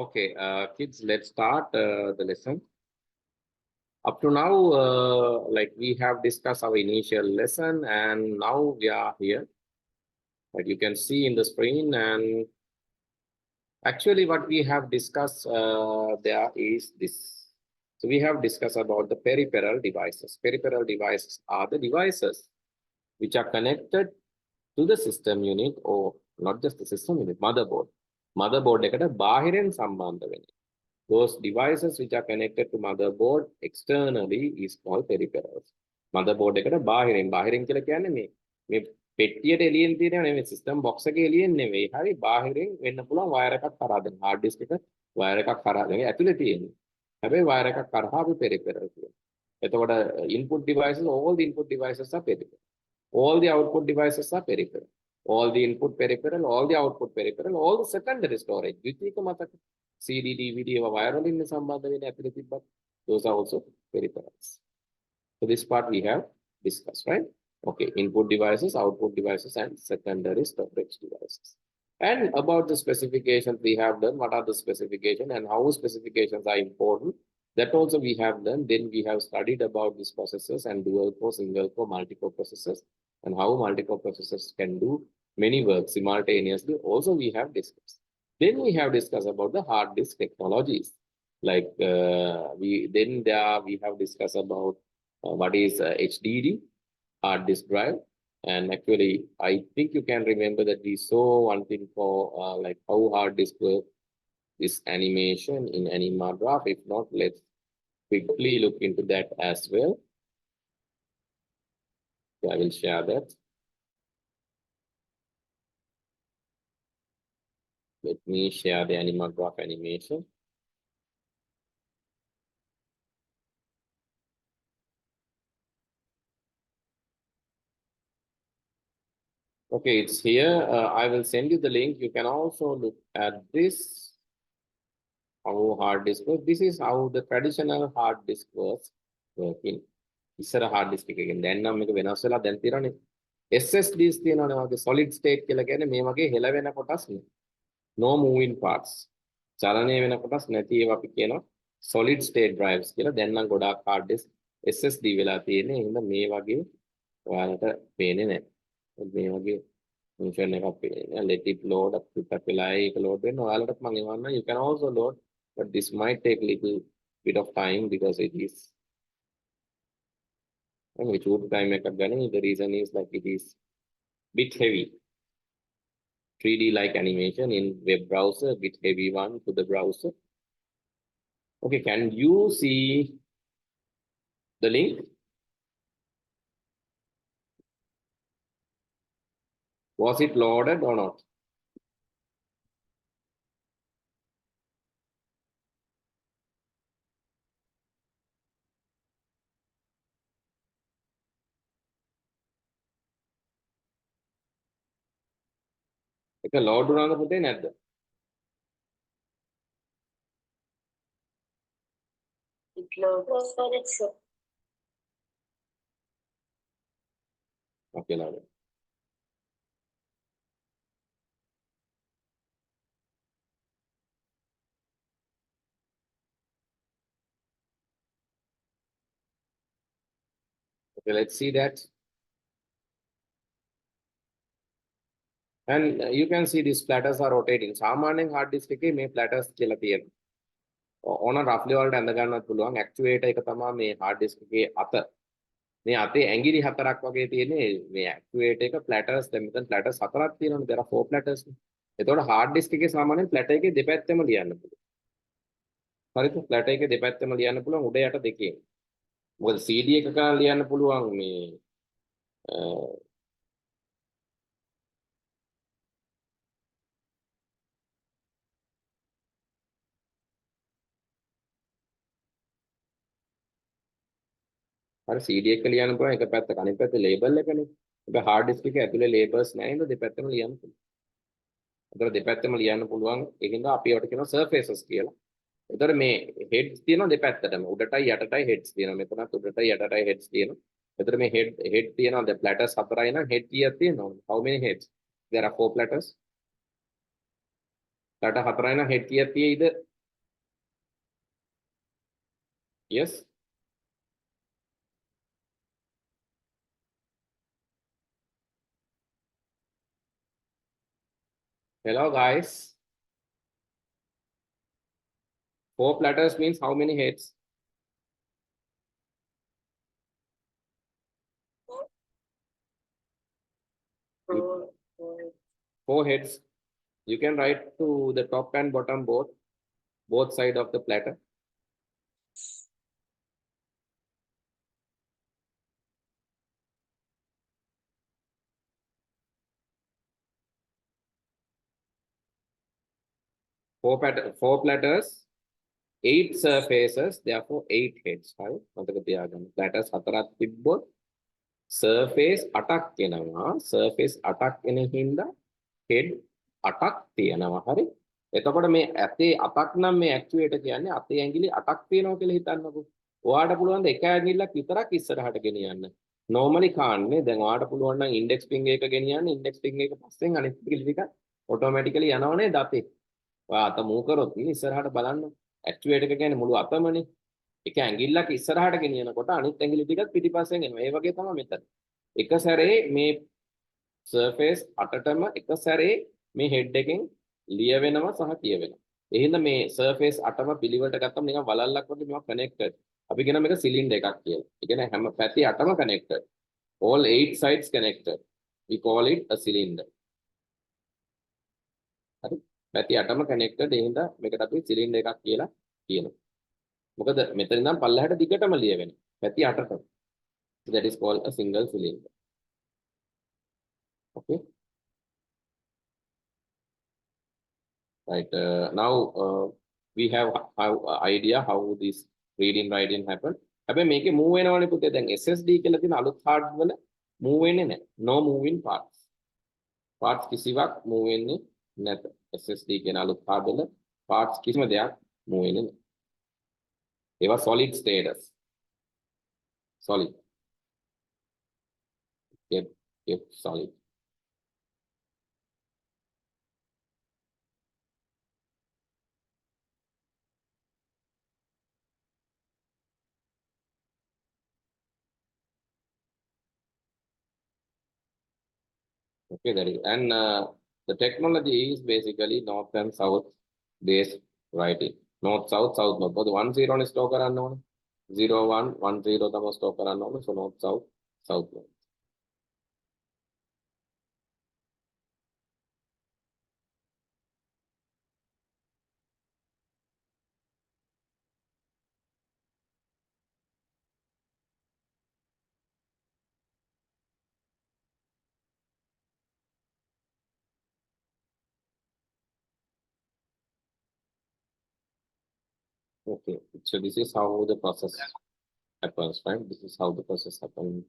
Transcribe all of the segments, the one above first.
Okay, kids, let's start the lesson. Up to now, like we have discussed our initial lesson, and now we are here. But you can see in the screen, and actually, what we have discussed there is this. So we have discussed about the peripheral devices. Peripheral devices are the devices which are connected to the system unit, or not just the system unit, motherboard. Motherboard එකට බාහිරෙන් සම්බන්ධ වෙන්නේ. Those devices which are connected to motherboard externally is called peripherals. Motherboard එකට බාහිරින් කියලා කියන්නේ මේ පෙට්ටියට එළියෙන් තියෙන නෙමෙයි, system box එකේ එළියෙන් නෙමෙයි. හරි බාහිරින් වෙන්න පුළුවන් wire එකක් කරා දෙන්න. hard disk එක wire එකක් කරා දෙන්න. ඇතුලේ තියෙන්නේ. හැබැයි wire එකක් කරා අපි peripheral කියනවා. එතකොට input devices, all the input devices are peripheral. All the output devices are peripheral. All the input peripheral, all the output peripheral, all the secondary storage. ද්විතීක මතක CD, DVD, wire වලින් සම්බන්ධ වෙන ඇතුලේ තිබ්බත් those are also peripherals. So this part we have discussed, right? Okay, input devices, output devices, and secondary storage devices. And about the specifications we have done, what are the specifications and how specifications are important, that also we have done. Then we have studied about these processors and dual core, single core, multi-core processors, and how multi-core processors can do many works simultaneously. Also we have discussed. Then we have discussed about the hard disk technologies. Like we have discussed about what is HDD, hard disk drive. And actually, I think you can remember that we saw one thing for like how hard disk work, this animation in Anima graph. If not, let's quickly look into that as well. So I will share that. Let me share the Anima graph animation. Okay, it's here. I will send you the link. You can also look at this, how hard disk works. This is how the traditional hard disk works. Working. ඉස්සර hard disk එකකින් දැන් නම් මේක වෙනස් වෙලා දැන් තියෙනවානේ SSDs තියෙනවානේ වගේ solid state කියලා කියන්නේ මේ වගේ හෙලවෙන කොටස් නේ. No moving parts. චලනය වෙන කොටස් නැති ඒවා අපි කියනවා solid state drives කියලා. දැන් නම් ගොඩාක් hard disk SSD වෙලා තියෙන්නේ. එහෙනම් මේ වගේ ඔයාලට පේන්නේ නැහැ. මේ වගේ function එකක් පේන්නේ. Let it load up පිටක් වෙලා ඒක load වෙන්න ඔයාලට මම එවන්න. You can also load, but this might take little bit of time because it is which would time එකක් ගන්න. The reason is like it is bit heavy. 3D like animation in web browser, bit heavy one to the browser. Okay, can you see the link? Was it loaded or not? එක load වුණාද පුතේ නැද්ද? It loaded, sir. Okay, loaded. Okay, let's see that. And you can see these platters are rotating. සාමාන්‍යයෙන් hard disk එකේ මේ platters කියලා තියෙනවා. ඕන roughly වලට ඇඳ ගන්නත් පුළුවන්. actuator එක තමයි මේ hard disk එකේ අත. මේ අතේ ඇඟිලි හතරක් වගේ තියෙන්නේ මේ actuator එක platters. දැන් මෙතන platters හතරක් තියෙනවනේ. there are 4 platters. එතකොට hard disk එකේ සාමාන්‍යයෙන් platter එකේ දෙපැත්තෙම ලියන්න පුළුවන්. හරිද? platter එකේ දෙපැත්තෙම ලියන්න පුළුවන් උඩ යට දෙකේ. මොකද CD එකක ලියන්න පුළුවන් මේ අර CD එක ලියන්න පුළුවන් එක පැත්තක අනිත් පැත්තේ label එකනේ. ඒක hard disk එකේ ඇතුලේ labels නැහැ නේද දෙපැත්තම ලියන්න පුළුවන්. ඒතර දෙපැත්තම ලියන්න පුළුවන්. ඒකින්ද අපි ඒවට කියනවා surfaces කියලා. ඒතර මේ heads තියෙනවා දෙපැත්තටම. උඩටයි යටටයි heads තියෙනවා. මෙතනත් උඩටයි යටටයි heads තියෙනවා. ඒතර මේ head තියෙනවා. the platters හතරයි නම් head කීයක් තියෙනවද? How many heads? There are 4 platters. platter හතරයි නම් head කීයක් තියෙයිද? Yes. Hello, guys. 4 platters means how many heads? Four. 4 heads. You can write to the top and bottom both sides of the platter. Four platters, 8 surfaces, therefore 8 heads. Right? Platters 4ක් තිබ්බොත් surface 8ක් එනවා. Surface 8ක් එන හින්දා head 8ක් තියෙනවා. හරි? එතකොට මේ ඇතේ 8ක් නම් මේ ඇක්චුේටර් කියන්නේ අතේ ඇඟිලි 8ක් තියෙනවා කියලා හිතන්නකෝ. ඔයාලට පුළුවන් ද එක ඇඟිල්ලක් විතරක් ඉස්සරහට ගෙනියන්න. normally කාන්නේ දැන් ඔයාලට පුළුවන් නම් index finger එක ගෙනියන්න. index finger එක පස්සෙන් අනිත් ඇඟිලි ටික automatically යනවා නේද අතේ. ඔයා අත move කරොත් ඉස්සරහට බලන්න. ඇක්චුේටර් එක කියන්නේ මුළු අතමනේ. එක ඇඟිල්ලක් ඉස්සරහට ගෙනියනකොට අනිත් ඇඟිලි ටිකත් පිටිපස්සෙන් එනවා. ඒ වගේ තමයි මෙතන. එක සැරේ මේ surface 8ටම එක සැරේ මේ head එකෙන් ලියවෙනවා සහ කියවෙනවා. ඒ හින්දා මේ surface 8ම පිළිවෙලට ගත්තම නිකන් වලල්ලක් වගේ මේවා connected. අපි කියන මේක cylinder එකක් කියලා. ඒ කියන්නේ හැම පැති 8ම connected. All 8 sides connected. We call it a cylinder. හරි. පැති 8ම connected. ඒ හින්දා මේකට අපි cylinder එකක් කියලා කියනවා. මොකද මෙතන ඉඳන් පල්ලෙහාට දිගටම ලියවෙනවා. පැති 8ටම. So that is called a single cylinder. Okay. Right. Now we have idea how this reading writing happen. හැබැයි මේකේ move වෙනවනේ පුතේ. දැන් SSD කියලා තියෙන අලුත් hard වල move වෙන්නේ නැහැ. No moving parts. Parts කිසිවක් move වෙන්නේ නැත. SSD කියන අලුත් hard වල parts කිසිම දෙයක් move වෙන්නේ නැහැ. ඒවා solid status. Solid. Yep, solid. Okay, that is, and the technology is basically north and south based writing. North, south, south, north. But 1 0 is store කරන්න ඕනේ. 0 1 1 0 තමයි store කරන්න ඕනේ. So north, south, south, north. Okay, so this is how the process happens, right? This is how the process happens.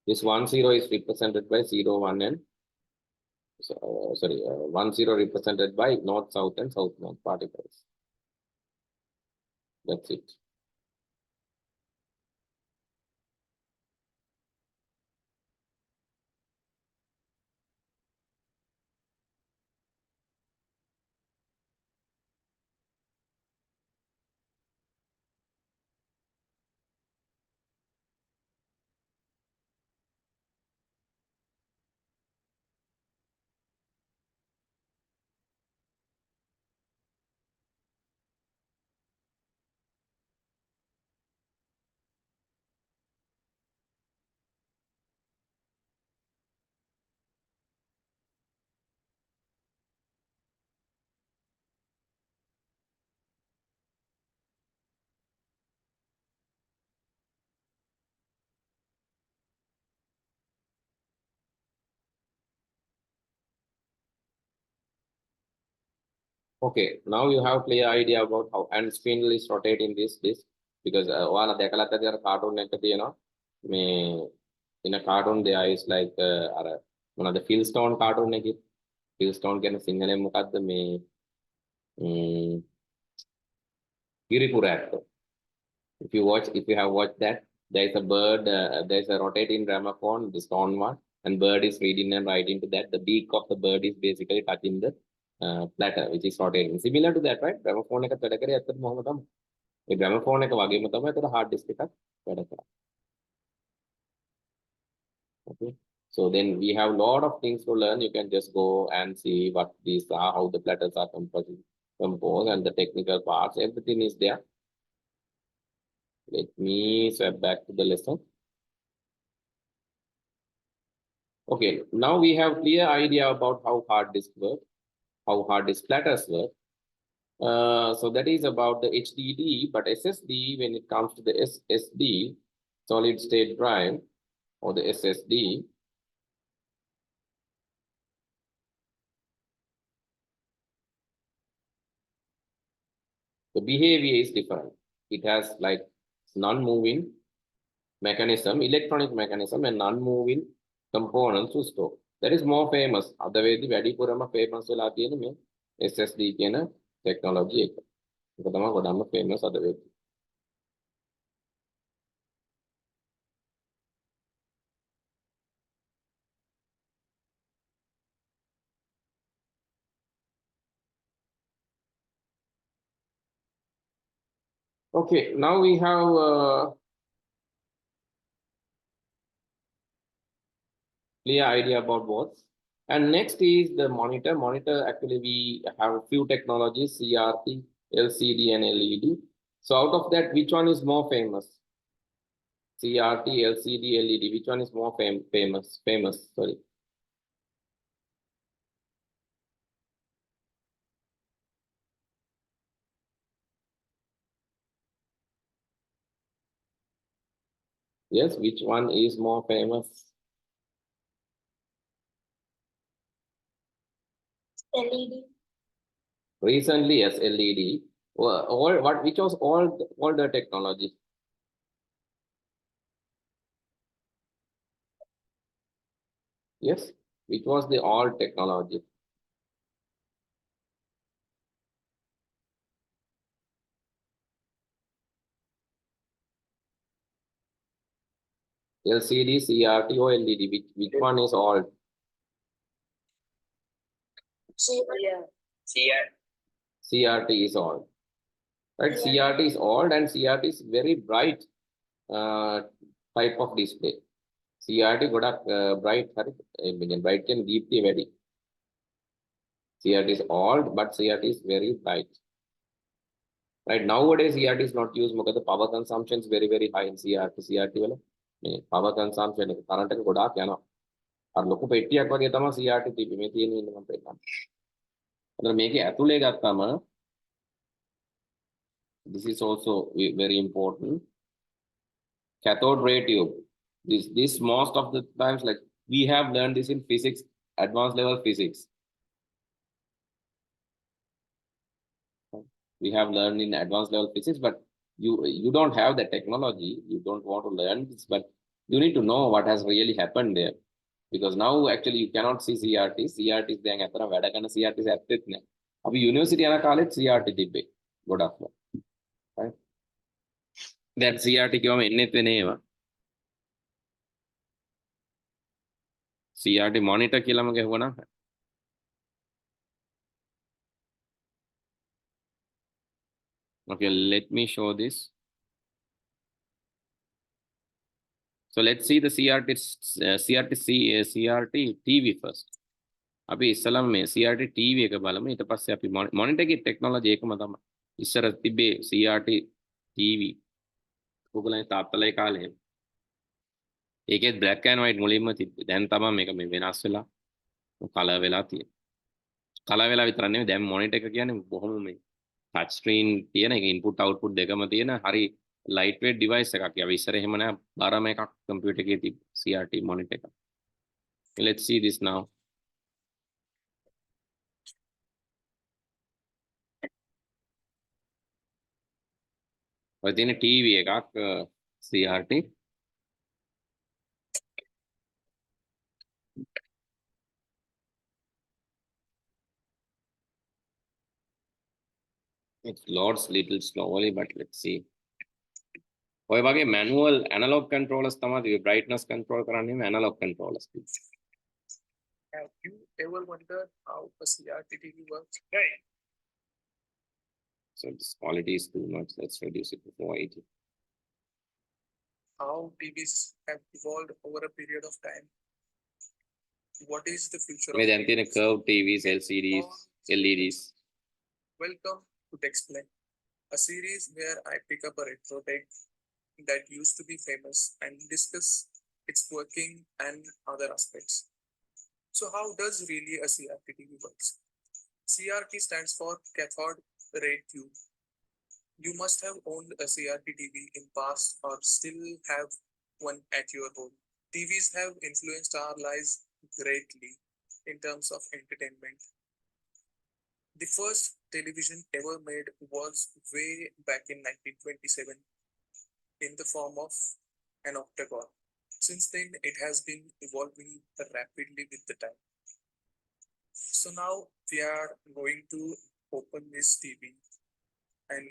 This 1 0 is represented by 0 1 and sorry 1 0 represented by north south and south north particles. That's it. Okay, now you have clear idea about how and spindle is rotating this because ඔයාලා දැකලා ඇති අර cartoon එක තියෙනවා මේ in a cartoon there is like අර මොනවාද Philstone cartoon එකේ Philstone කියන්නේ සිංහලෙන් මොකද්ද මේ ගිරිපුර ඇත්ත. if you have watched that, there is a bird, there is a rotating gramophone, the stone one, and bird is reading and writing to that. The beak of the bird is basically touching the platter which is rotating. Similar to that, right? Gramophone එක වැඩ කරේ ඇත්තටම මොහොම තමයි. ඒ gramophone එක වගේම තමයි ඒතර hard disk එකක් වැඩ කරන්නේ. Okay. So then we have a lot of things to learn. You can just go and see what these are, how the platters are composed, and the technical parts. Everything is there. Let me swap back to the lesson. Okay, now we have clear idea about how hard disk work, how hard disk platters work. So that is about the HDD, but SSD, when it comes to the SSD, solid state drive, or the SSD, the behavior is different. It has like non-moving mechanism, electronic mechanism, and non-moving components to store. That is more famous. Otherwise, very famous SSD technology. Famous otherwise. Okay, now we have clear idea about both. And next is the monitor. Monitor, actually, we have a few technologies, CRT, LCD, and LED. So out of that, which one is more famous? CRT, LCD, LED, which one is more famous, sorry. Yes, which one is more famous? LED. Recently, yes, LED. Which was all the technology? Yes, which was the all technology? LCD, CRT, or LED? Which one is all? CRT is all. Right? Yeah. CRT is old, and CRT is very bright type of display. CRT got bright, bright can deeply very. CRT is old, but CRT is very bright. Right, nowadays CRT is not used because the power consumption is very high in CRT වල. Power consumption current එක ගොඩාක් යනවා. අර ලොකු පෙට්ටියක් වගේ තමයි CRT තිබ්බේ. මේ තියෙන ඉන්න මම පෙන්නන්න. අතන මේකේ ඇතුලේ ගත්තම this is also very important. Cathode ray tube. This most of the times, like we have learned this in physics, advanced level physics. We have learned in advanced level physics, but you don't have the technology. You don't want to learn this, but you need to know what has really happened there. Because now actually you cannot see CRT. CRT is there. CRT is active. Abhi university ana college CRT dibbe. Good afternoon. Right? That CRT කිව්වම එන්නෙත් වෙන්නේ ඒවා. CRT monitor කියලාම ගහුවනම්. Okay, let me show this. So let's see the CRT TV first. අපි ඉස්සලම මේ CRT TV එක බලමු. ඊට පස්සේ අපි monitor එකේ technology එකම තමයි. ඉස්සර තිබ්බේ CRT TV. ඔයගොල්ලන්ගේ තාත්තලේ කාලේ. ඒකෙත් black and white මුලින්ම තිබ්බේ. දැන් තමයි මේක මේ වෙනස් වෙලා color වෙලා තියෙන්නේ. color වෙලා විතර නෙමෙයි දැන් monitor එක කියන්නේ බොහොම මේ touch screen තියෙන එක input output දෙකම තියෙන හරි lightweight device එකක්. අපි ඉස්සර එහෙම නෑ බරම එකක් computer එකේ තිබ්බ CRT monitor එක. Let's see this now. ඔය තියෙන TV එකක් CRT. It loads little slowly, but let's see. ඔය වගේ manual analog controllers තමයි brightness control කරන්නේ analog controllers. Have you ever wondered how a CRT TV works? Right. So this quality is too much. Let's reduce it to 480. How TVs have evolved over a period of time? What is the future මේ of දැන් තියෙන TVs? curved TVs, LCDs, LEDs. Welcome to Explain, a series where I pick up a retro tech that used to be famous and discuss its working and other aspects. So how does really a CRT TV works? CRT stands for cathode ray tube. You must have owned a CRT TV in past or still have one at your home. TVs have influenced our lives greatly in terms of entertainment. The first television ever made was way back in 1927 in the form of an octagon. Since then, it has been evolving rapidly with the time. So now we are going to open this TV and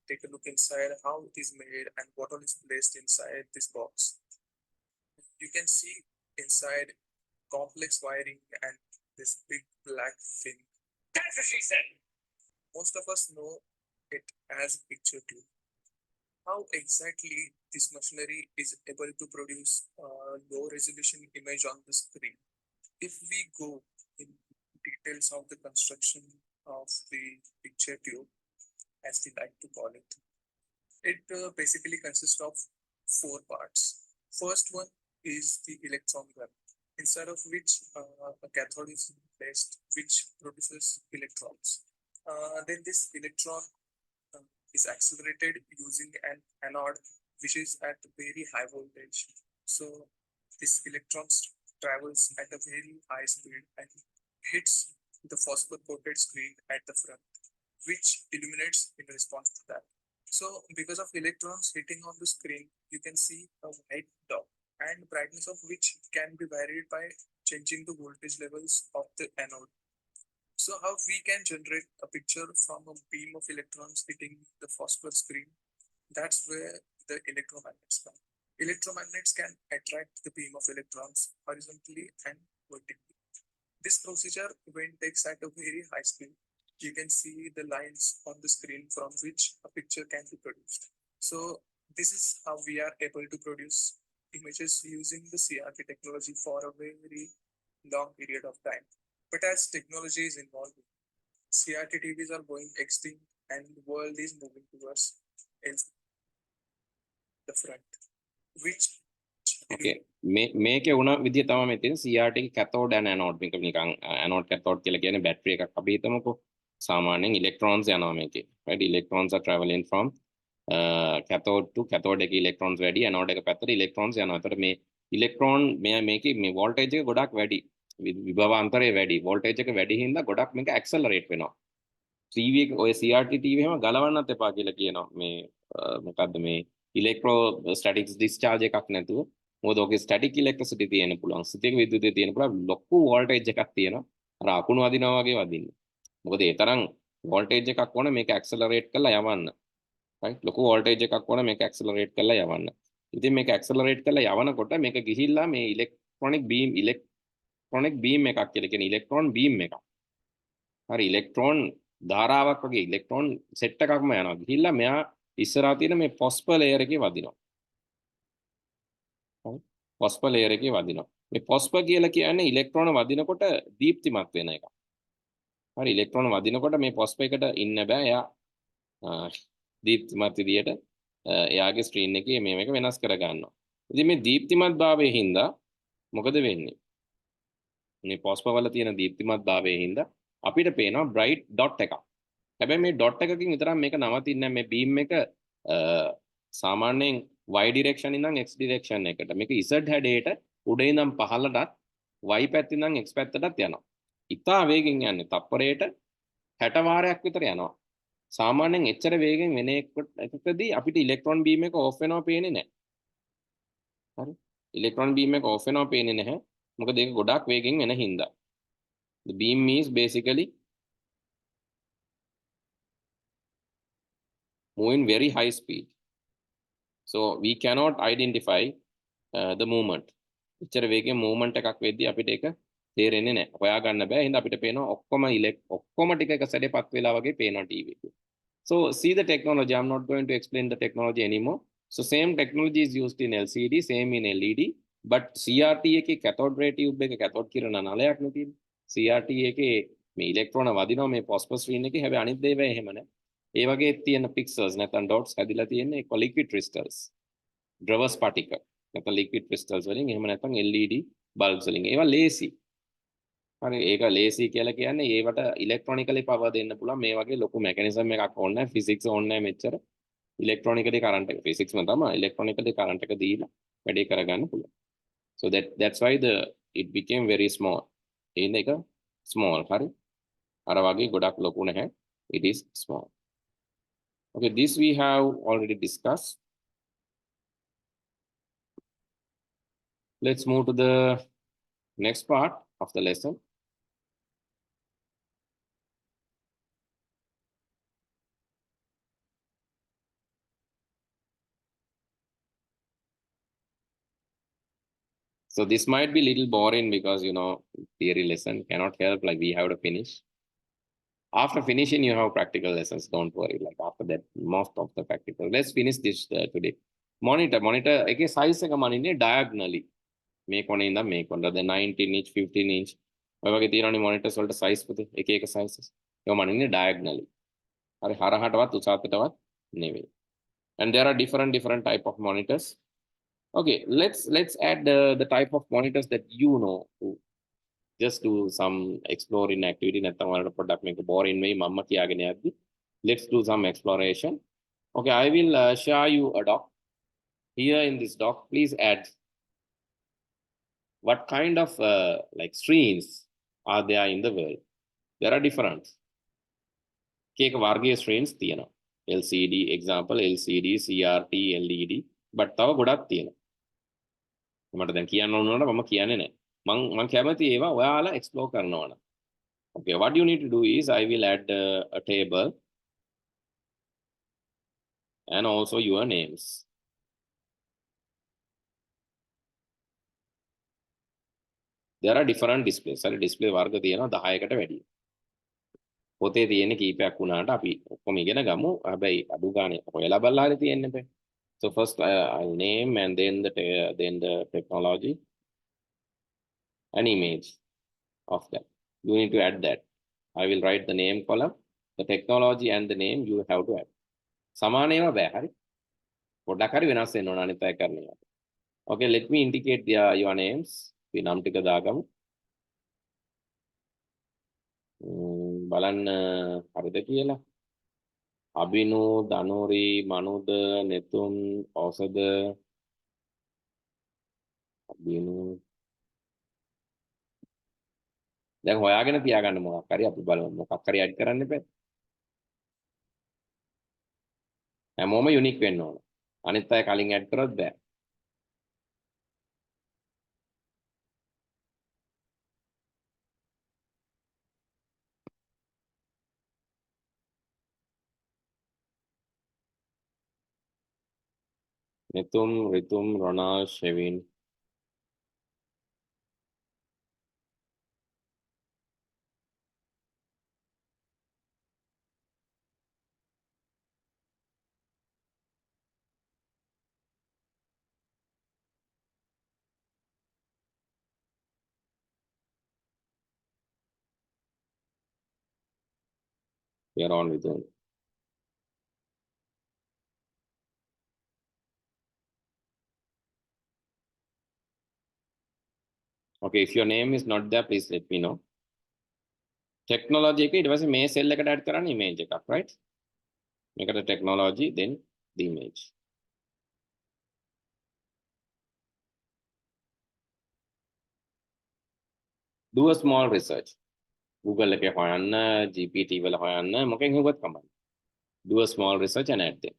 take a look inside how it is made and what all is placed inside this box. You can see inside complex wiring and this big black thing. That's what she said. Most of us know it as picture tube. How exactly this machinery is able to produce a low resolution image on the screen? If we go in details of the construction of the picture tube, as we like to call it, it basically consists of 4 parts. First one is the electron gun, inside of which a cathode is placed, which produces electrons. Then this electron is accelerated using an anode, which is at very high voltage. So this electrons travels at a very high speed and hits the phosphor coated screen at the front, which illuminates in response to that. So because of electrons hitting on the screen, you can see a white dot, and brightness of which can be varied by changing the voltage levels of the anode. So how we can generate a picture from a beam of electrons hitting the phosphor screen? That's where the electromagnets come. Electromagnets can attract the beam of electrons horizontally and vertically. This procedure, when takes at a very high speed, you can see the lines on the screen from which a picture can be produced. So this is how we are able to produce images using the CRT technology for a very long period of time. But as technology is evolving, CRT TVs are going extinct and the world is moving towards the front, which Okay. මේකේ වුණ විදිය තමයි මේ තියෙන CRT cathode and anode මේක නිකන් anode cathode කියලා කියන්නේ බැටරි එකක් අපි හිතමුකෝ සාමාන්‍යයෙන් electrons යනවා මේකේ right electrons are traveling from cathode to cathode එකේ electrons වැඩි anode එක පැත්තට electrons යනවා. ඒතකොට මේ electron මේකේ මේ voltage එක ගොඩක් වැඩි විභව අන්තරය වැඩි voltage එක වැඩි හින්දා ගොඩක් මේක accelerate වෙනවා. TV එක ඔය CRT TV එහෙම ගලවන්නත් එපා කියලා කියනවා මේ මොකද්ද මේ electrostatic discharge එකක් නැතුව මොකද ඔකේ static electricity තියෙන පුළුවන් ස්ථිතික විද්‍යුතය තියෙන පුළුවන් ලොකු voltage එකක් තියෙනවා අර අකුණු වදිනවා වගේ වදින්න මොකද ඒ තරම් voltage එකක් ඕන මේක accelerate කරලා යවන්න right ලොකු voltage එකක් ඕන මේක accelerate කරලා යවන්න ඉතින් මේක accelerate කරලා යවනකොට මේක ගිහිල්ලා මේ electronic beam එකක් කියලා කියන electron beam එකක් හරි electron ධාරාවක් වගේ electron set එකක්ම යනවා ගිහිල්ලා මෙයා ඉස්සරහා තියෙන මේ phosphor layer එකේ වදිනවා phosphor layer එකේ වදිනවා මේ phosphor කියලා කියන්නේ ඉලෙක්ට්‍රෝන වදිනකොට දීප්තිමත් වෙන එක. හරි ඉලෙක්ට්‍රෝන වදිනකොට මේ phosphor එකට ඉන්න බෑ එයා දීප්තිමත් විදියට එයාගේ ස්ක්‍රීන් එකේ මේක වෙනස් කර ගන්නවා. ඉතින් මේ දීප්තිමත් භාවයේ හින්දා මොකද වෙන්නේ? මේ phosphor වල තියෙන දීප්තිමත් භාවයේ හින්දා අපිට පේනවා bright dot එකක්. හැබැයි මේ dot එකකින් විතරක් මේක නවතින්නේ නැහැ. මේ beam එක සාමාන්‍යයෙන් y direction ඉඳන් x direction එකට මේක z හැඩයට උඩ ඉඳන් පහළටත් y පැත්තෙන් ඉඳන් x පැත්තටත් යනවා. ඉතා වේගෙන් යන්නේ තප්පරයට 60 වාරයක් විතර යනවා. සාමාන්‍යයෙන් එච්චර වේගෙන් වෙන එකකදී අපිට ඉලෙක්ට්‍රෝන බීම් එක ඕෆ් වෙනවා පේන්නේ නැහැ. හරි. ඉලෙක්ට්‍රෝන බීම් එක ඕෆ් වෙනවා පේන්නේ නැහැ. මොකද ඒක ගොඩක් වේගෙන් වෙන හින්දා. The beam is basically moving very high speed. So we cannot identify the movement. එච්චර වේගෙන් movement එකක් වෙද්දී අපිට ඒක තේරෙන්නේ නැහැ. හොයාගන්න බෑ. එහෙනම් අපිට පේනවා ඔක්කොම ටික එක සැරේ පත් වෙලා වගේ පේනවා TV එකේ. So see the technology. I'm not going to explain the technology anymore. So same technology is used in LCD, same in LED, but CRT එකේ cathode ray tube එක cathode කිරණ නලයක් නේ තියෙන්නේ. CRT එකේ මේ ඉලෙක්ට්‍රෝන වදිනවා මේ phosphor screen එකේ. හැබැයි අනිත් දේවල් එහෙම නැහැ. ඒ වගේ තියෙන pixels නැත්නම් dots හැදිලා තියෙන්නේ ඒක liquid crystals. ද්‍රව ස්පටික. නැත්නම් liquid crystals වලින් එහෙම නැත්නම් LED bulbs වලින්. ඒවා ලේසි. හරි ඒක ලේසි කියලා කියන්නේ ඒවට ඉලෙක්ට්‍රොනිකලි පවර් දෙන්න පුළුවන් මේ වගේ ලොකු මෙකැනිසම් එකක් ඕනේ නැහැ ෆිසික්ස් ඕනේ නැහැ මෙච්චර ඉලෙක්ට්‍රොනිකලි කරන්ට් එක ෆිසික්ස්ම තමයි ඉලෙක්ට්‍රොනිකලි කරන්ට් එක දීලා වැඩේ කරගන්න පුළුවන් so that's why it became very small in එක small හරි අර වගේ ගොඩක් ලොකු නැහැ it is small okay this we have already discussed let's move to the next part of the lesson. So this might be a little boring because, you know, theory lesson cannot help, like we have to finish. After finishing, you have practical lessons, don't worry. Like after that, most of the practical. Let's finish this today. Monitor, again, size එක මනින්නේ diagonally. මේක කොනේ ඉඳන් මේක කොනද 19 inch, 15 inch. ඔය වගේ තියෙනවනේ monitors වලට size පුතේ. එක එක sizes. ඒවා මනින්නේ diagonally. හරි හරහටවත් උසාවියටවත් නෙවෙයි. And there are different type of monitors. Okay, let's add the type of monitors that you know. Just do some exploring activity. නැත්නම් වලට පොඩ්ඩක් මේක boring වෙයි මම්ම කියාගෙන යද්දි. Let's do some exploration. Okay, I will share you a doc. Here in this doc, please add what kind of like screens are there in the world. There are different. එක වර්ගයේ screens තියෙනවා. LCD example LCD CRT LED but තව ගොඩක් තියෙනවා. මට දැන් කියන්න ඕන නේද මම කියන්නේ නැහැ. මම කැමති ඒවා ඔයාලා explore කරනවා නම්. Okay, what you need to do is I will add a table and also your names. There are different displays. හරි display වර්ග තියෙනවා 10කට වැඩි. පොතේ තියෙන කීපයක් වුණාට අපි ඔක්කොම ඉගෙන ගමු. හැබැයි අඩු ගානේ ඔයාලා බලලා හරි තියෙන්න බෑ. So first I'll name and then the technology an image of that. You need to add that. I will write the name column, the technology and the name you have to add. සමාන ඒවා බෑ හරි. පොඩ්ඩක් හරි වෙනස් වෙන්න ඕන අනිත් අය කරන ඒවා. Okay, let me indicate your names. අපි නම් ටික දාගමු. බලන්න හරිද කියලා. අබිනු, දනෝරි, මනුද, නෙතුම්, ඕසද, අබිනු දැන් හොයාගෙන තියාගන්න මොකක් හරි අපි බලමු මොකක් හරි ඇඩ් කරන්න එපා. හැමෝම යුනික් වෙන්න ඕන. අනිත් අය කලින් ඇඩ් කරොත් බෑ. නෙතුම්, රිතුම්, රොනාල්, Shevin we are on with them. Okay, if your name is not there, please let me know. Technology එක ඊට පස්සේ මේ cell එකට add කරන්න image එකක්, right? මේකට technology then the image. Do a small research. Google එකේ හොයන්න, GPT වල හොයන්න, මොකෙන් හුවත් කමක්. Do a small research and add them.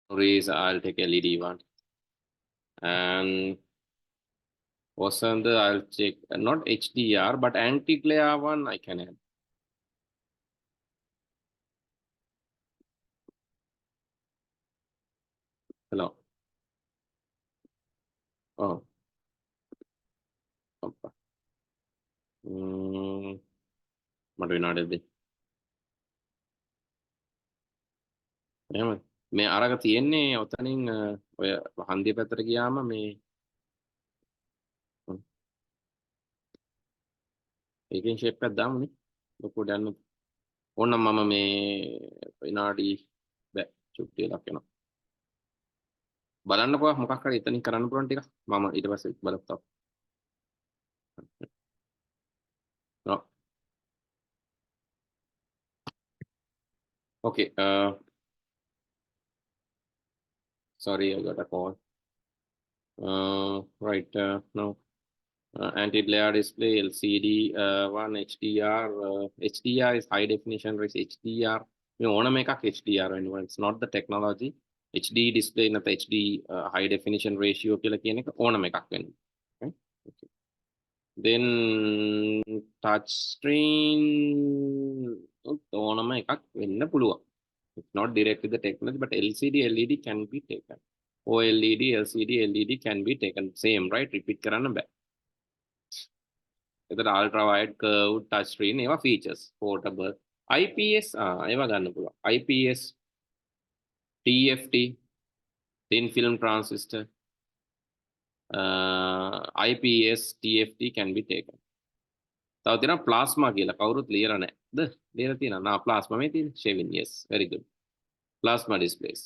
Raise, I'll take LED one. And Vasanta, I'll check not HDR, but anti-glare one I can add. Hello. Oh. Okay. What do you not do? එහෙම මේ අරක තියෙන්නේ ඔතනින් ඔය හන්දිය පැත්තට ගියාම මේ ඒකෙන් shape එකක් දාමුනේ ලොකුට යන්න ඕනම් මම මේ විනාඩි බෑ චුට්ටිය ලක් වෙනවා බලන්නකෝ මොකක් හරි එතනින් කරන්න පුළුවන් ටික මම ඊට පස්සේ බලපුවා no. Okay, sorry, I got a call. Right, no. Anti-glare display, LCD, one HDR. HDR is high definition race HDR. You want to make a HDR anyway. It's not the technology. HD display, not HD high definition ratio. Okay, want to make a okay. Okay. Then touch screen. Want to make a it's not directly the technology, but LCD, LED can be taken. OLED, LCD, LED can be taken. Same, right? Repeat karana back. That ultra wide curved touch screen eva features portable IPS eva ganna puluwa IPS TFT thin film transistor IPS TFT can be taken tawa thena plasma kiyala kawuruth ලියලා නැද්ද ලියලා තියෙනවා නා plasma මේ තියෙන shaving yes very good plasma displays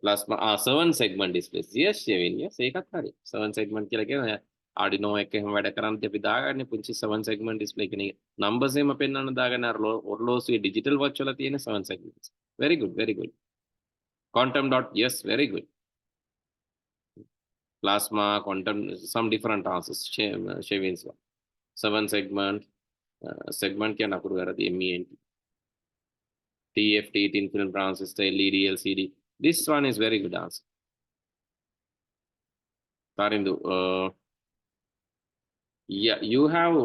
plasma 7 segment displays yes shaving yes ඒකත් හරි 7 segment කියලා කියන Arduino එකෙන් වැඩ කරන්නේ අපි දාගන්නේ පුංචි 7 segment display කෙනෙක් numbers එහෙම පෙන්වන්න දාගන්න අර ඔර්ලෝසුවේ digital watch වල තියෙන 7 segments very good quantum dot yes very good plasma quantum some different answers shavings 7 segment segment කියන අකුරු වැරදි MENT TFT thin film transistor LED LCD this one is very good answer Tarindu yeah, you have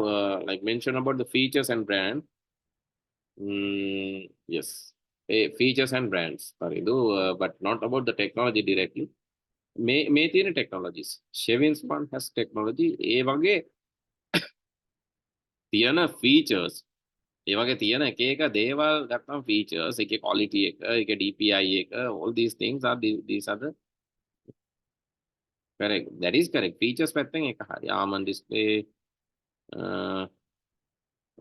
like mentioned about the features and brand. Yes, features and brands. Sorry, but not about the technology directly. May technologies. Shavings one has technology. ඒ වගේ තියෙන features. ඒ වගේ තියෙන එක දේවල් ගත්තම features, එකේ quality එක DPI එක, all these things are these are the correct. That is correct. Features පැත්තෙන් එක හරි. Almond display.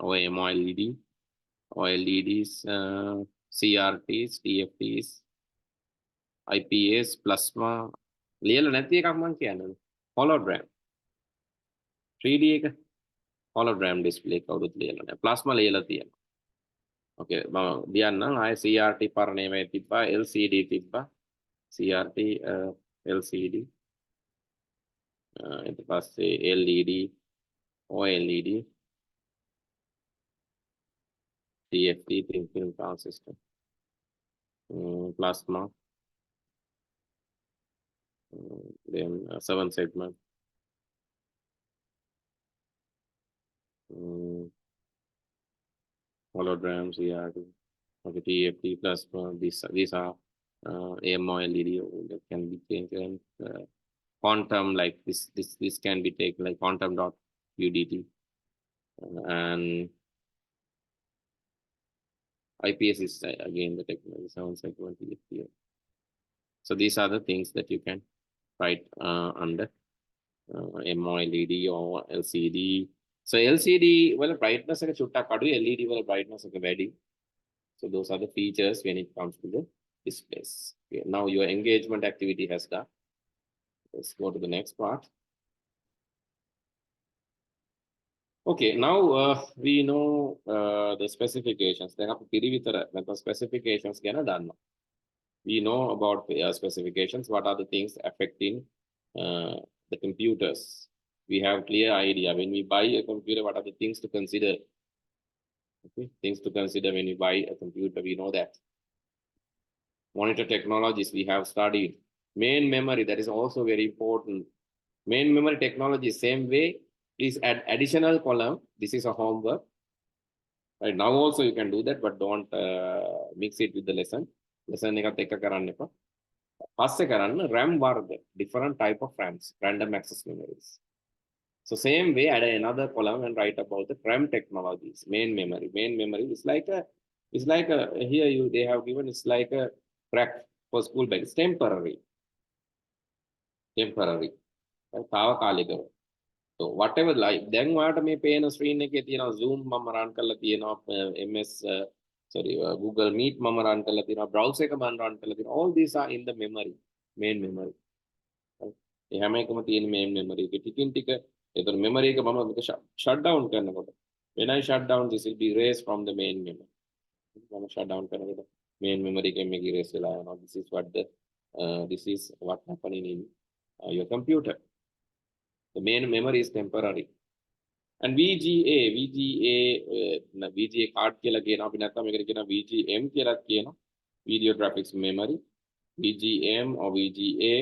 OLED, OLEDs, CRTs, TFTs, IPS, plasma. ලියලා නැති එකක් මම කියන්නේ. Hologram. 3D එක hologram display කවුරුත් ලියලා නැහැ. plasma ලියලා තියෙනවා. Okay මම ලියන්නම් ආයේ CRT පරණේ මේ තිබ්බා LCD තිබ්බා. CRT LCD ඊට පස්සේ LED OLED TFT thin film transistor plasma then 7 segment holograms CRT okay TFT plasma these are AMOLED that can be changed and quantum like this can be taken like quantum dot UDT and IPS is again the technology 7 segment here. So these are the things that you can write under MOLED or LCD. So LCD well brightness එක චුට්ටක් අඩුයි LED වල brightness එක වැඩි. So those are the features when it comes to the displays. Okay, now your engagement activity has done. Let's go to the next part. Okay, now we know the specifications. Then the specifications done. We know about specifications. What are the things affecting the computers? We have clear idea. When we buy a computer, what are the things to consider? Okay, things to consider when we buy a computer. We know that. Monitor technologies we have studied. Main memory, that is also very important. Main memory technology, same way, please add additional column. This is a homework. Right now also you can do that, but don't mix it with the lesson. Lesson එකත් එක්ක කරන්න එපා. පස්සේ කරන්න RAM වර්ග, different type of RAMs, random access memories. So same way, add another column and write about the RAM technologies. Main memory is like a, here they have given, it's like a crack for school bag. It's temporary. Right? තාවකාලිකව. So whatever, like then what may pay in a screen එකේ තියෙනවා Zoom මම run කරලා තියෙනවා Google Meet මම run කරලා තියෙනවා browser එක මම run කරලා තියෙනවා. All these are in the memory, main memory. ඒ හැම එකම තියෙන main memory එක ටිකින් ටික ඒතර memory එක මම මේක shut down කරනකොට when I shut down this will be erased from the main memory. මම shut down කරනකොට main memory එකෙන් මේක erase වෙලා යනවා. This is what happening in your computer. The main memory is temporary. And VGA card කියලා කියනවා අපි නැත්නම් මේකට කියනවා VGM කියලා කියනවා. Video graphics memory, VGM or VGA,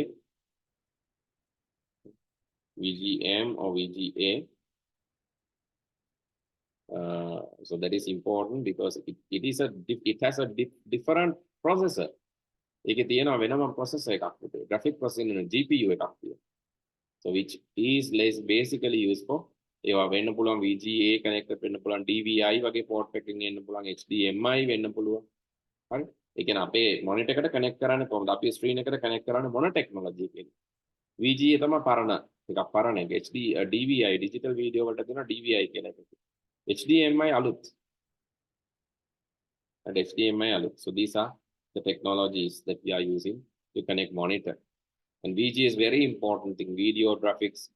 so that is important because it has a different processor. ඒකේ තියෙනවා වෙනම processor එකක් උඩ. graphic processor in GPU එකක් තියෙනවා. So which is basically used for ඒවා වෙන්න පුළුවන් VGA connector වෙන්න පුළුවන් DVI වගේ port එකකින් එන්න පුළුවන් HDMI වෙන්න පුළුවන්. හරි? ඒ කියන්නේ අපේ monitor එකට connect කරන්නේ කොහොමද? අපි screen එකට connect කරන්නේ මොන technology එකකින්ද? VGA තමයි පරණ එකක් පරණ එක. DVI digital video වලට දෙනවා DVI කියලා එකක්. HDMI අලුත්. And HDMI අලුත්. So these are the technologies that we are using to connect monitor. And VGA is very important thing. Video graphics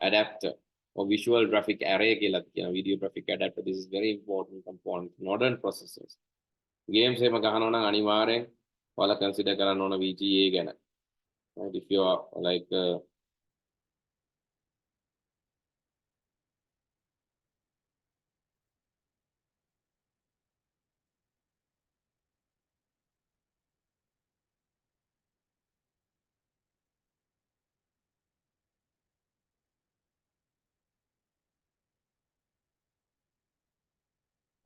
adapter or visual graphic array video graphic adapter. This is very important component. Modern processors. Games එහෙම ගහනවා නම් අනිවාර්යෙන් ඔයාලා consider කරන්න ඕන VGA ගැන. Right? If you are like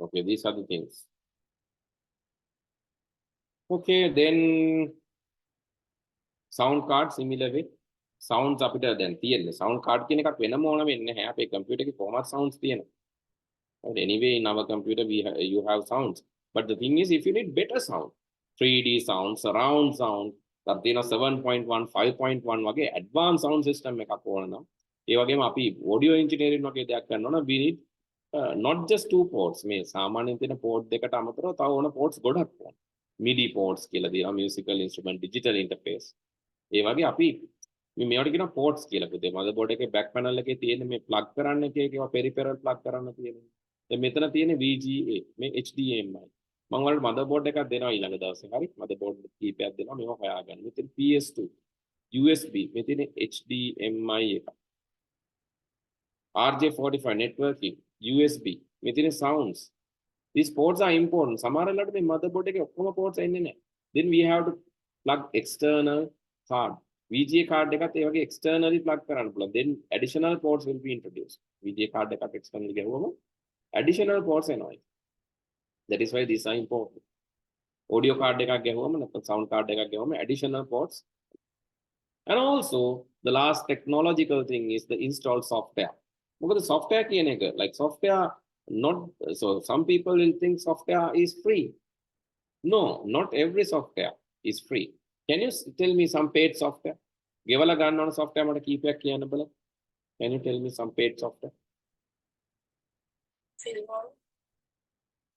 okay, these are the things. Okay, then sound card similar way. Sounds අපිට දැන් තියෙන්නේ sound card කියන එකක් වෙනම ඕන වෙන්නේ නැහැ. අපේ computer එකේ කොහොමද sounds තියෙනවා. Right? Anyway, in our computer you have sounds. But the thing is, if you need better sound, 3D sound, surround sound, තත්තින 7.1, 5.1 වගේ advanced sound system එකක් ඕන නම් ඒ වගේම අපි audio engineering වගේ දෙයක් කරනවා නම් we need not just 2 ports. මේ සාමාන්‍යයෙන් තියෙන port දෙකට අමතරව තව ඕන ports ගොඩක් ඕන. MIDI ports කියලා දෙනවා, musical instrument, digital interface. ඒ වගේ අපි මේවට කියනවා ports කියලා. පුතේ motherboard එකේ back panel එකේ තියෙන මේ plug කරන්න එකේවා peripheral plug කරන්න තියෙනවා. දැන් මෙතන තියෙන VGA, මේ HDMI. මම වලට motherboard එකක් දෙනවා ඊළඟ දවසේ. හරි? motherboard කීපයක් දෙනවා මේවා හොයාගන්න. මෙතන PS2, USB, මෙතන HDMI එක. RJ45 networking, USB, මෙතන sounds. These ports are important. සමහරවිට මේ motherboard එකේ ඔක්කොම ports එන්නේ නැහැ. Then we have to plug external card. VGA card එකත් ඒ වගේ externally plug කරන්න පුළුවන්. Then additional ports will be introduced. VGA card එකත් externally ගහුවම additional ports එනවා. That is why these are important. Audio card එකක් ගහුවම නැත්නම් sound card එකක් ගහුවම additional ports. And also the last technological thing is the installed software. Because the software කියන එක like software not so some people will think software is free. No, not every software is free. Can you tell me some paid software? ගෙවලා ගන්න ඕන software මට කීපයක් කියන්න බලන්න. Can you tell me some paid software?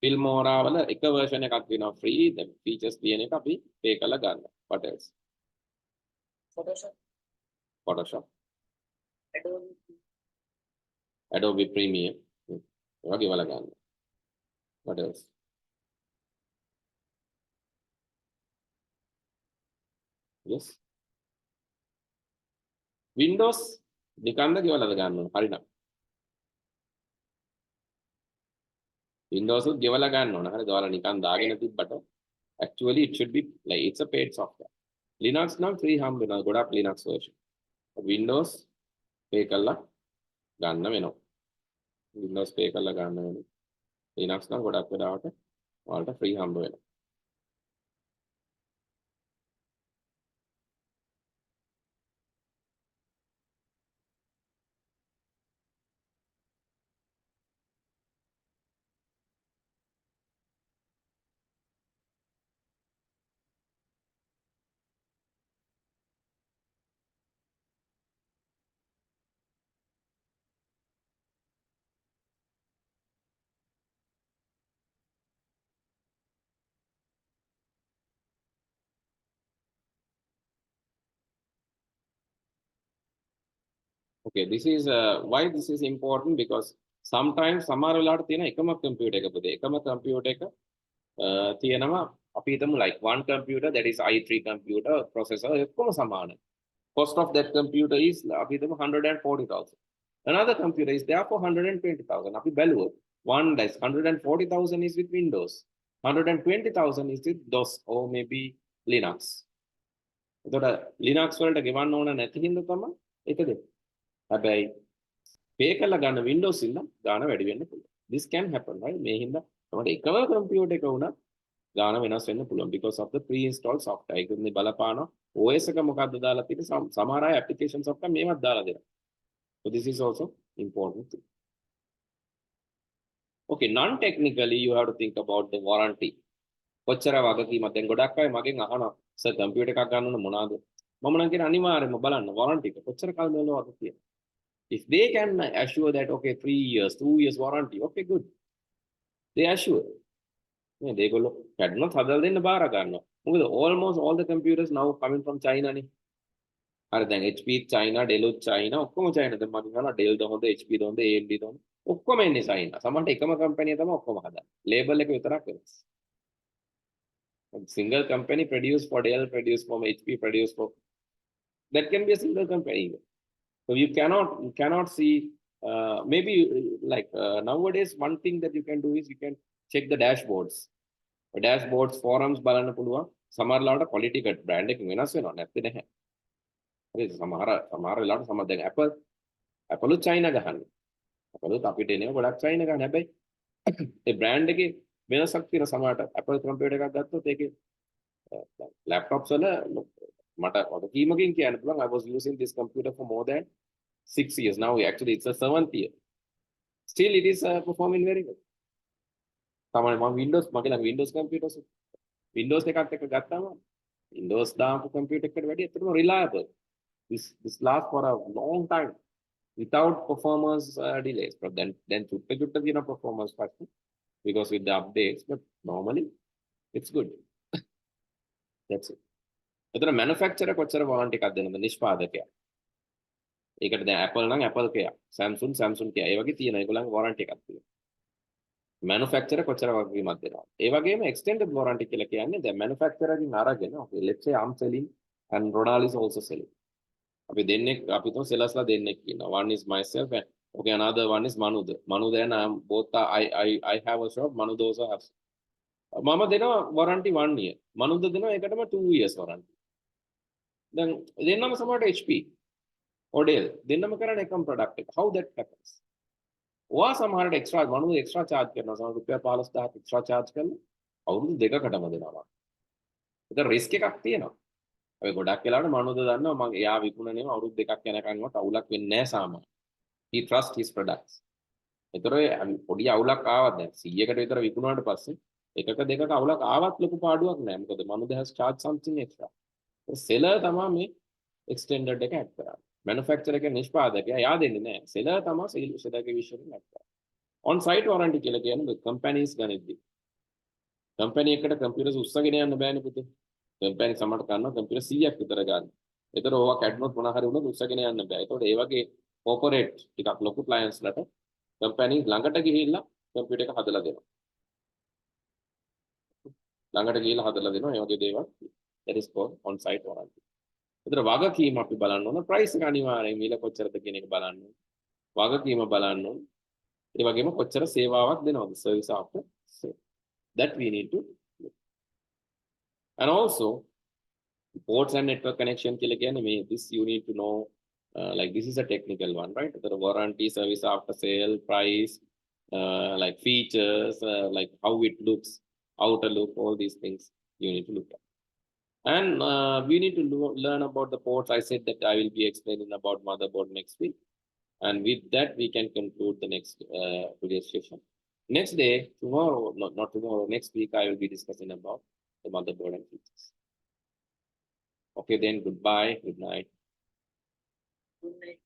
Filmora වල එක version එකක් තියෙනවා free. The features තියෙන එක අපි pay කරලා ගන්න. What else? Photoshop. Adobe Premiere. ඒවා ගෙවලා ගන්න. What else? Yes. Windows නිකන්ද ගෙවලාද ගන්න ඕන. හරිනම්. Windows උත් ගෙවලා ගන්න ඕන. හරිද? ඔයාලා නිකන් දාගෙන තිබ්බට Actually, it should be like it's a paid software. Linux නම් free හම්බ වෙනවා. ගොඩක් Linux version. Windows pay කරලා ගන්න වෙනවා. Windows pay කරලා ගන්න වෙනවා. Linux නම් ගොඩක් වෙලාවට ඔයාලට free හම්බ වෙනවා. Okay, this is why this is important because sometimes සමහර වෙලාවට තියෙන එකම computer එක පුතේ එකම computer එක තියෙනවා අපි හිතමු like one computer that is i3 computer processor ඔක්කොම සමානයි. Cost of that computer is අපි හිතමු 140,000. Another computer is there for 120,000. අපි බැලුවොත් one that's 140,000 is with Windows. 120,000 is with DOS or maybe Linux. එතකොට Linux වලට ගෙවන්න ඕන නැති හින්දා තමයි ඒක දෙන්නේ. හැබැයි pay කරලා ගන්න Windows ඉන්න ගාන වැඩි වෙන්න පුළුවන්. This can happen, right? මේ හින්දා තමයි එකම computer එක වුණත් ගාන වෙනස් වෙන්න පුළුවන් because of the pre-installed software. ඒක මේ බලපානවා OS එක මොකද්ද දාලා තියෙන්නේ සමහර අය application software මේවත් දාලා දෙනවා. So this is also important thing. Okay, non-technically you have to think about the warranty. කොච්චර වගකීමක් දැන් ගොඩක් අය මගෙන් අහනවා සර් කම්පියුටර් එකක් ගන්න ඕන මොනවාද? මම නම් කියන අනිවාර්යයෙන්ම බලන්න warranty එක කොච්චර කාලෙ යනවද කියලා. If they can assure that, okay, 3 years, 2 years warranty, okay, good. They assure. Yeah, they go look. Not other than the bar. Almost all the computers now coming from China. Other than HP, China, Dell, China, Okko China, the Manana, Dell, the HP, the AMD, Okko in China. Someone take a company, the Okko label like with rockets. Single company produce for Dell, produce from HP, produce for that can be a single company. So you cannot see maybe like nowadays one thing that you can do is you can check the dashboards. The dashboards forums බලන්න පුළුවන්. සමහර ලාට quality cut brand එකකින් වෙනස් වෙනවා නැත්te නැහැ. හරි සමහර වෙලාවට සමහර දැන් Apple China ගහන්නේ. Apple අපිට එනවා ගොඩක් China ගන්න. හැබැයි ඒ brand එකේ වෙනසක් තියෙන සමහරට Apple computer එකක් ගත්තොත් ඒකේ laptops වල මට වගකීමකින් කියන්න පුළුවන් I was using this computer for more than 6 years now. Actually it's a 7th year, still it is performing very well. සමහර මම Windows computers Windows එකක් එක ගත්තාම Windows දාපු computer එකට වැඩිය ඇත්තටම reliable. This lasts for a long time without performance delays. But then චුට්ට තියෙන performance factor because with the updates, but normally it's good. That's it. එතන manufacturer කොච්චර warranty එකක් දෙනවද නිෂ්පාදකයා? ඒකට දැන් Apple නම් Apple කෙයා, Samsung කෙයා. ඒ වගේ තියෙන ඒගොල්ලන්ගේ warranty එකක් තියෙනවා. Manufacturer කොච්චර වගකීමක් දෙනවද? ඒ වගේම extended warranty කියලා කියන්නේ දැන් manufacturer ගෙන් අරගෙන okay let's say I'm selling and Ronald is also selling. අපි තුන් sellers ලා දෙන්නෙක් ඉන්නවා. One is myself and okay another one is Manudha and I'm both I have a shop. Manudha also has. මම දෙනවා warranty 1 year. Manudha දෙනවා ඒකටම 2 years warranty. Then දෙන්නම සමහරට HP or Dell දෙන්නම කරන එකම product එක. How that happens? ඔයා සමහරට extra Manudha extra charge කරනවා. සමහර රුපියල් 15000 extra charge කරනවා. අවුරුදු දෙකකටම දෙනවා. ඒක risk එකක් තියෙනවා. අපි ගොඩක් වෙලාවට Manudha දන්නවා මම එයා විකුණනේම අවුරුදු දෙකක් යනකන්වත් අවුලක් වෙන්නේ නැහැ සාමාන්‍ය. He trust his products. ඒතර පොඩි අවුලක් ආවත් දැන් 100කට විතර විකුණුවාට පස්සේ එකක දෙකක අවුලක් ආවත් ලොකු පාඩුවක් නැහැ. මොකද Manudha has charged something extra. Seller තමයි මේ extended එක add කරන්නේ. Manufacturer එක නිෂ්පාදකයා යා දෙන්නේ නැහැ. Seller තමයි seller ගේ විශ්වයෙන් add කරන්නේ. On site warranty කියලා කියන්නේ companies ගණිතදී. company එකට computers උස්සගෙන යන්න බෑනේ පුතේ. company සමහරට ගන්නවා computer 100ක් විතර ගන්න. ඒතර ඕවා කැඩුනොත් මොනවා හරි වුණොත් උස්සගෙන යන්න බෑ. ඒතකොට ඒ වගේ corporate ටිකක් ලොකු clients ලට company ළඟට ගිහිල්ලා computer එක හදලා දෙනවා. ළඟට ගිහිල්ලා හදලා දෙනවා. ඒ වගේ දේවල් that is called on site warranty. ඒතර වගකීම අපි බලන්න ඕන price එක අනිවාර්යයෙන් මිල කොච්චරද කියන එක බලන්න ඕන. වගකීම බලන්න ඕන. ඒ වගේම කොච්චර සේවාවක් දෙනවද service after sale. That we need to look. And also ports and network connection again, this you need to know, like this is a technical one, right? The warranty, service after sale, price, like features, like how it looks, outer look, all these things you need to look at. And we need to learn about the ports. I said that I will be explaining about motherboard next week. And with that, we can conclude the next today's session. Next day, tomorrow, not tomorrow, next week, I will be discussing about the motherboard and features. Okay, then goodbye, good night. Good night.